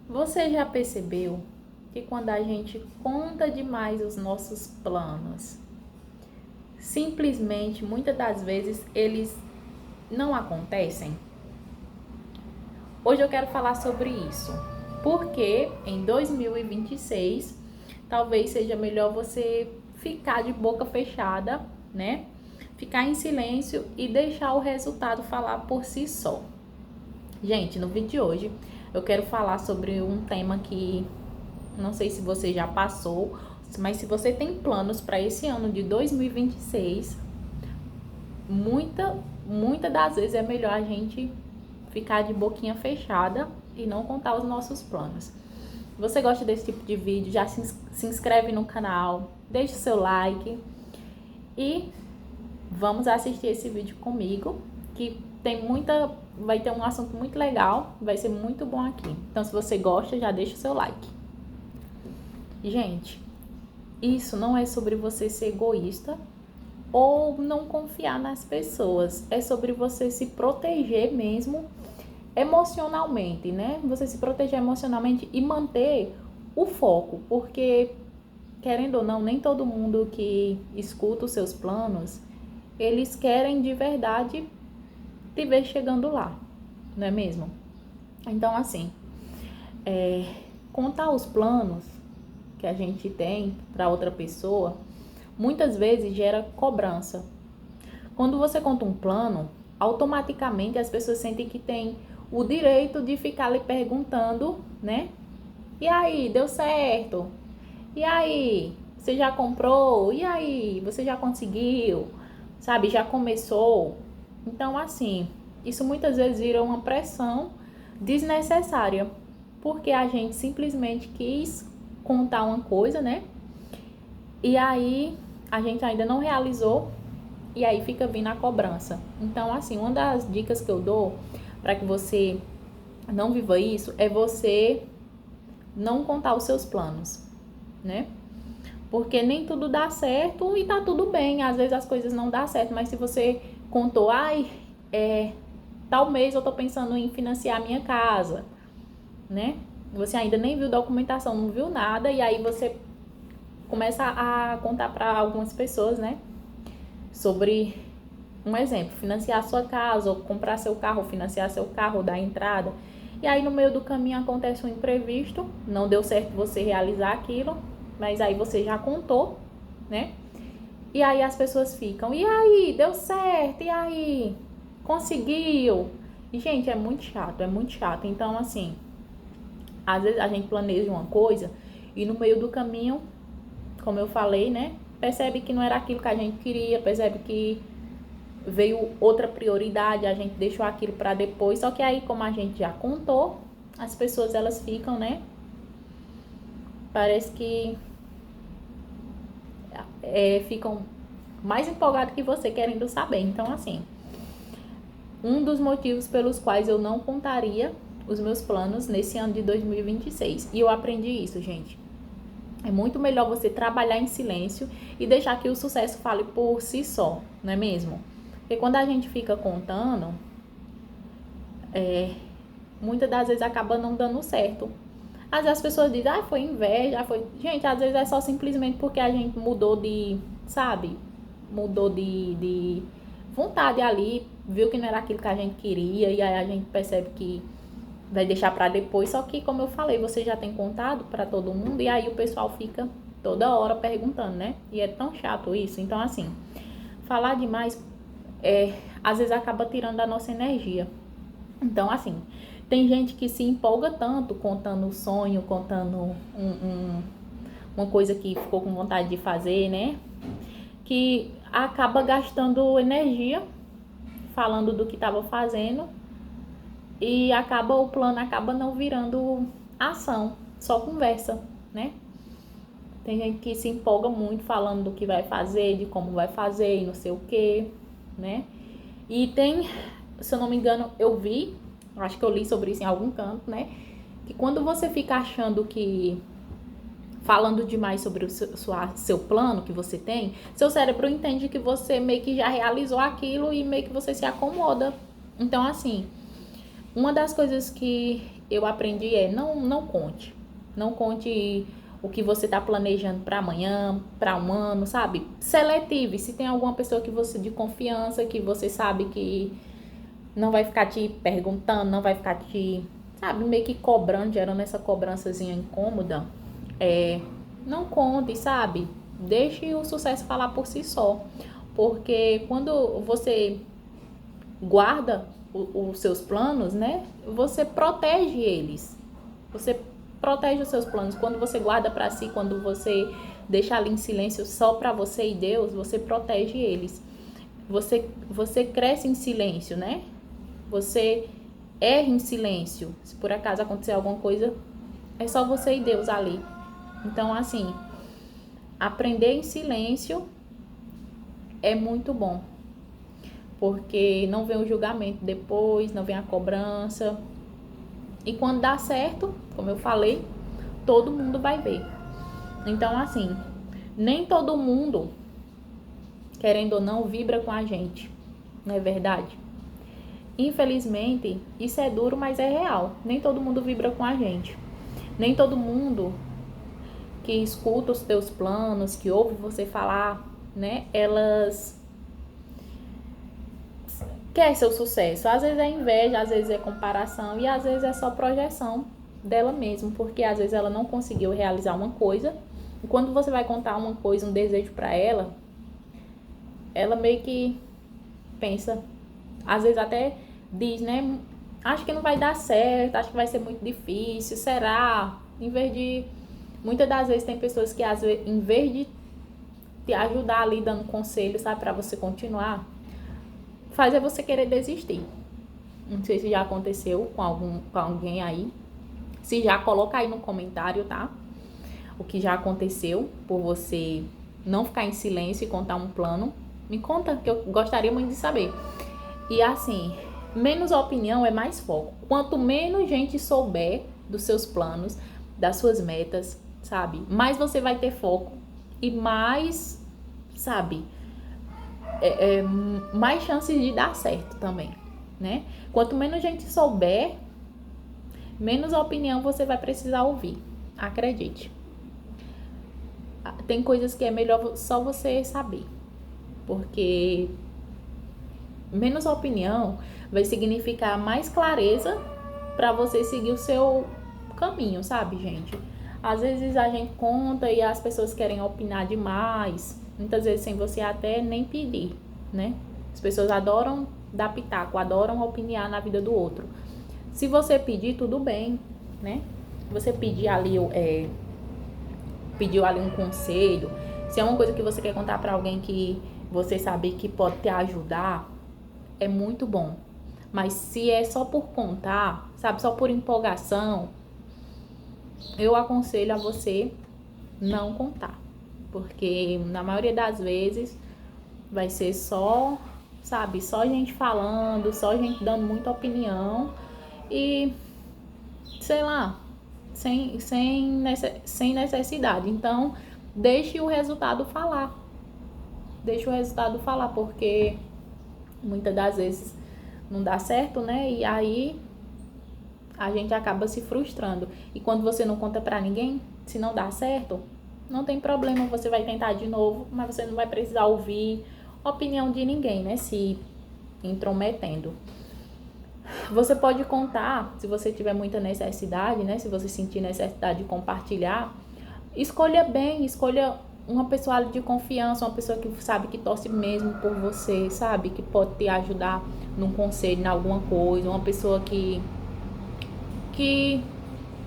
Você já percebeu que quando a gente conta demais os nossos planos, simplesmente, muitas das vezes, eles não acontecem? Hoje eu quero falar sobre isso, porque em 2026 talvez seja melhor você ficar de boca fechada, né? Ficar em silêncio e deixar o resultado falar por si só. Gente, no vídeo de hoje eu quero falar sobre um tema que não sei se você já passou, mas se você tem planos para esse ano de 2026, muita das vezes é melhor a gente ficar de boquinha fechada e não contar os nossos planos. Se você gosta desse tipo de vídeo, já se inscreve no canal, deixa o seu like e vamos assistir esse vídeo comigo, que vai ter um assunto muito legal, vai ser muito bom aqui. Então, se você gosta, já deixa o seu like. Gente, isso não é sobre você ser egoísta ou não confiar nas pessoas. É sobre você se proteger mesmo emocionalmente, né? Você se proteger emocionalmente e manter o foco, porque, querendo ou não, nem todo mundo que escuta os seus planos, eles querem de verdade te ver chegando lá, não é mesmo? Então, assim, contar os planos que a gente tem para outra pessoa, muitas vezes gera cobrança. Quando você conta um plano, automaticamente as pessoas sentem que tem o direito de ficar lhe perguntando, né? E aí, deu certo? E aí, você já comprou? E aí, você já conseguiu? Sabe, já começou? Então, assim, isso muitas vezes vira uma pressão desnecessária, porque a gente simplesmente quis contar uma coisa, né? E aí a gente ainda não realizou e aí fica vindo a cobrança. Então, assim, uma das dicas que eu dou para que você não viva isso é você não contar os seus planos, né? Porque nem tudo dá certo e tá tudo bem. Às vezes as coisas não dão certo, mas se você contou, tal mês eu tô pensando em financiar minha casa, né? Você ainda nem viu documentação, não viu nada, e aí você começa a contar para algumas pessoas, né? Sobre um exemplo, financiar sua casa, ou comprar seu carro, ou financiar seu carro, dar entrada. E aí no meio do caminho acontece um imprevisto, não deu certo você realizar aquilo, mas aí você já contou, né? E aí as pessoas ficam, e aí, deu certo, e aí, conseguiu? E, gente, é muito chato, é muito chato. Então, assim, às vezes a gente planeja uma coisa e no meio do caminho, como eu falei, né? Percebe que não era aquilo que a gente queria, percebe que veio outra prioridade, a gente deixou aquilo para depois. Só que aí, como a gente já contou, as pessoas elas ficam, né? Parece que ficam mais empolgados que você querendo saber. Então, assim, um dos motivos pelos quais eu não contaria os meus planos nesse ano de 2026. E eu aprendi isso, gente. É muito melhor você trabalhar em silêncio e deixar que o sucesso fale por si só, não é mesmo? Porque quando a gente fica contando, muitas das vezes acaba não dando certo. Às vezes as pessoas dizem, foi inveja, foi... Gente, às vezes é só simplesmente porque a gente mudou de, sabe? Mudou de vontade ali, viu que não era aquilo que a gente queria, e aí a gente percebe que vai deixar para depois. Só que, como eu falei, você já tem contado para todo mundo, e aí o pessoal fica toda hora perguntando, né? E é tão chato isso. Então, assim, falar demais às vezes acaba tirando a nossa energia. Então, assim, tem gente que se empolga tanto contando o sonho, contando uma coisa que ficou com vontade de fazer, né? Que acaba gastando energia falando do que estava fazendo e o plano acaba não virando ação, só conversa, né? Tem gente que se empolga muito falando do que vai fazer, de como vai fazer e não sei o que, né? E tem, se eu não me engano, acho que eu li sobre isso em algum canto, né? Que quando você fica achando que falando demais sobre o seu plano que você tem, seu cérebro entende que você meio que já realizou aquilo e meio que você se acomoda. Então, assim, Uma das coisas que eu aprendi é não conte. Não conte o que você está planejando para amanhã, para um ano, sabe? Seletive. Se tem alguma pessoa que você de confiança, que você sabe que não vai ficar te perguntando, não vai ficar te, sabe, meio que cobrando, gerando essa cobrançazinha incômoda, não conte, sabe? Deixe o sucesso falar por si só. Porque quando você guarda os seus planos, né? Você protege eles. Você protege os seus planos. Quando você guarda para si, quando você deixa ali em silêncio só para você e Deus, você protege eles. Você cresce em silêncio, né? Você erra em silêncio. Se por acaso acontecer alguma coisa, é só você e Deus ali. Então, assim, aprender em silêncio é muito bom. Porque não vem o julgamento depois, não vem a cobrança. E quando dá certo, como eu falei, todo mundo vai ver. Então, assim, nem todo mundo, querendo ou não, vibra com a gente. Não é verdade? Infelizmente, isso é duro, mas é real. Nem todo mundo vibra com a gente. Nem todo mundo que escuta os teus planos, que ouve você falar, né? Elas quer seu sucesso. Às vezes é inveja, às vezes é comparação e às vezes é só projeção dela mesma, porque às vezes ela não conseguiu realizar uma coisa e quando você vai contar uma coisa, um desejo para ela, ela meio que pensa, às vezes até diz, né? Acho que não vai dar certo, acho que vai ser muito difícil, será? Em vez de... Muitas das vezes tem pessoas que, às vezes, em vez de te ajudar ali dando conselho, sabe, para você continuar, faz é você querer desistir. Não sei se já aconteceu com alguém aí. Se já, coloca aí no comentário, tá? O que já aconteceu por você não ficar em silêncio e contar um plano. Me conta, que eu gostaria muito de saber. E assim, menos opinião é mais foco. Quanto menos gente souber dos seus planos, das suas metas, sabe? Mais você vai ter foco e mais, sabe, mais chances de dar certo também, né? Quanto menos gente souber, menos opinião você vai precisar ouvir. Acredite. Tem coisas que é melhor só você saber, porque menos opinião vai significar mais clareza para você seguir o seu caminho, sabe, gente? Às vezes a gente conta e as pessoas querem opinar demais, muitas vezes sem você até nem pedir, né? As pessoas adoram dar pitaco, adoram opinar na vida do outro. Se você pedir, tudo bem, né? Você pedir ali, pediu ali um conselho, se é uma coisa que você quer contar para alguém que você sabe que pode te ajudar, é muito bom. Mas se é só por contar, sabe, só por empolgação, eu aconselho a você não contar. Porque na maioria das vezes vai ser só, sabe, só gente falando, só gente dando muita opinião e, sei lá, sem necessidade. Então, deixe o resultado falar. Deixe o resultado falar, porque muitas das vezes não dá certo, né? E aí a gente acaba se frustrando. E quando você não conta pra ninguém, se não dá certo, não tem problema, você vai tentar de novo, mas você não vai precisar ouvir a opinião de ninguém, né? Se intrometendo. Você pode contar, se você tiver muita necessidade, né? Se você sentir necessidade de compartilhar, escolha bem, escolha uma pessoa de confiança, uma pessoa que sabe que torce mesmo por você, sabe? Que pode te ajudar num conselho, em alguma coisa, uma pessoa que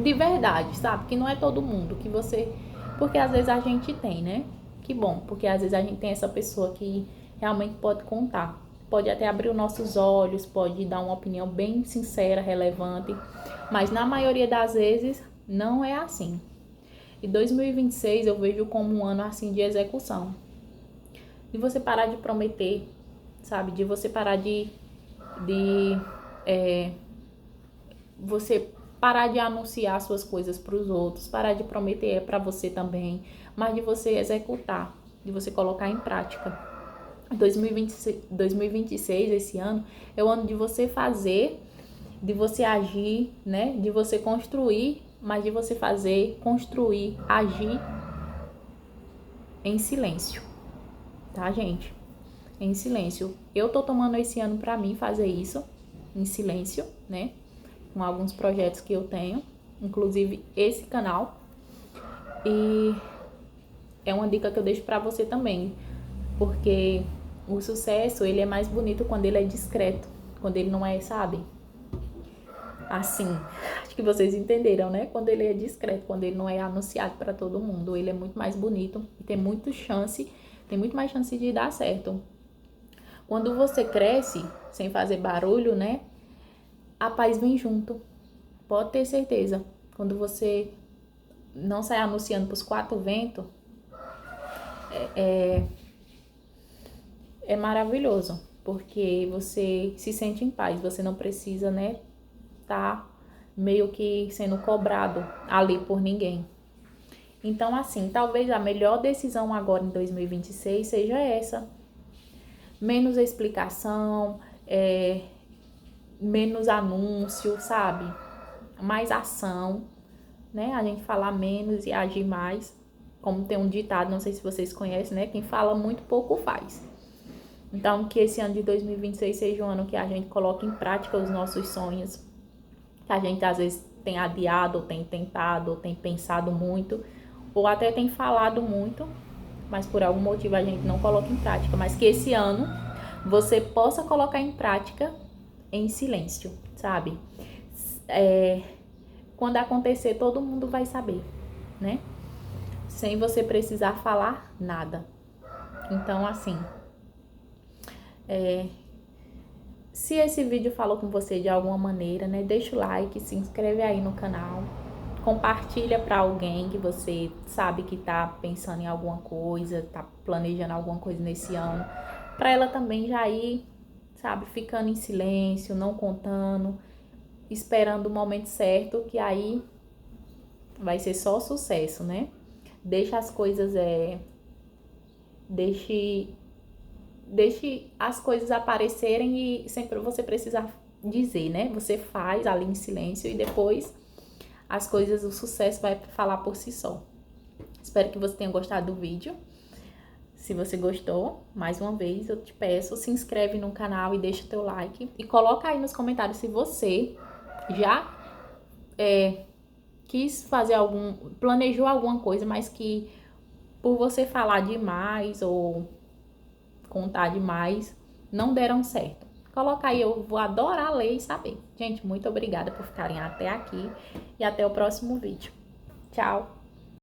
de verdade, sabe? Que não é todo mundo, que você... Porque às vezes a gente tem, né? Que bom, porque às vezes a gente tem essa pessoa que realmente pode contar. Pode até abrir os nossos olhos, pode dar uma opinião bem sincera, relevante, mas na maioria das vezes não é assim. E 2026 eu vejo como um ano assim de execução. De você parar de prometer, sabe? De você parar você parar de anunciar suas coisas para os outros, parar de prometer para você também, mas de você executar, de você colocar em prática. 2026, esse ano, é o ano de você fazer de você agir, né? De você construir, mas de você fazer, construir, agir em silêncio, tá, gente? Em silêncio. Eu tô tomando esse ano pra mim fazer isso em silêncio, né? Com alguns projetos que eu tenho, inclusive esse canal. E é uma dica que eu deixo pra você também, porque o sucesso, ele é mais bonito quando ele é discreto, quando ele não é, sabe? Assim, acho que vocês entenderam, né? Quando ele é discreto, quando ele não é anunciado para todo mundo, ele é muito mais bonito e tem muito mais chance de dar certo. Quando você cresce sem fazer barulho, né? A paz vem junto. Pode ter certeza. Quando você não sai anunciando pros quatro ventos, é maravilhoso, porque você se sente em paz, você não precisa, né, tá meio que sendo cobrado ali por ninguém. Então, assim, talvez a melhor decisão agora em 2026 seja essa. Menos explicação, menos anúncio, sabe? Mais ação, né? A gente falar menos e agir mais. Como tem um ditado, não sei se vocês conhecem, né? Quem fala muito, pouco faz. Então, que esse ano de 2026 seja um ano que a gente coloque em prática os nossos sonhos, que a gente às vezes tem adiado, ou tem tentado, ou tem pensado muito, ou até tem falado muito, mas por algum motivo a gente não coloca em prática. Mas que esse ano você possa colocar em prática em silêncio, sabe? Quando acontecer, todo mundo vai saber, né? Sem você precisar falar nada. Então, assim, se esse vídeo falou com você de alguma maneira, né? Deixa o like, se inscreve aí no canal, compartilha para alguém que você sabe que tá pensando em alguma coisa, tá planejando alguma coisa nesse ano, para ela também já ir, sabe, ficando em silêncio, não contando, esperando o momento certo, que aí vai ser só sucesso, né? Deixa as coisas deixe as coisas aparecerem e sempre você precisar dizer, né? Você faz ali em silêncio e depois as coisas, o sucesso vai falar por si só. Espero que você tenha gostado do vídeo. Se você gostou, mais uma vez eu te peço, se inscreve no canal e deixa o teu like. E coloca aí nos comentários se você já quis fazer planejou alguma coisa, mas que por você falar demais ou contar demais, não deram certo. Coloca aí, eu vou adorar ler e saber. Gente, muito obrigada por ficarem até aqui e até o próximo vídeo. Tchau!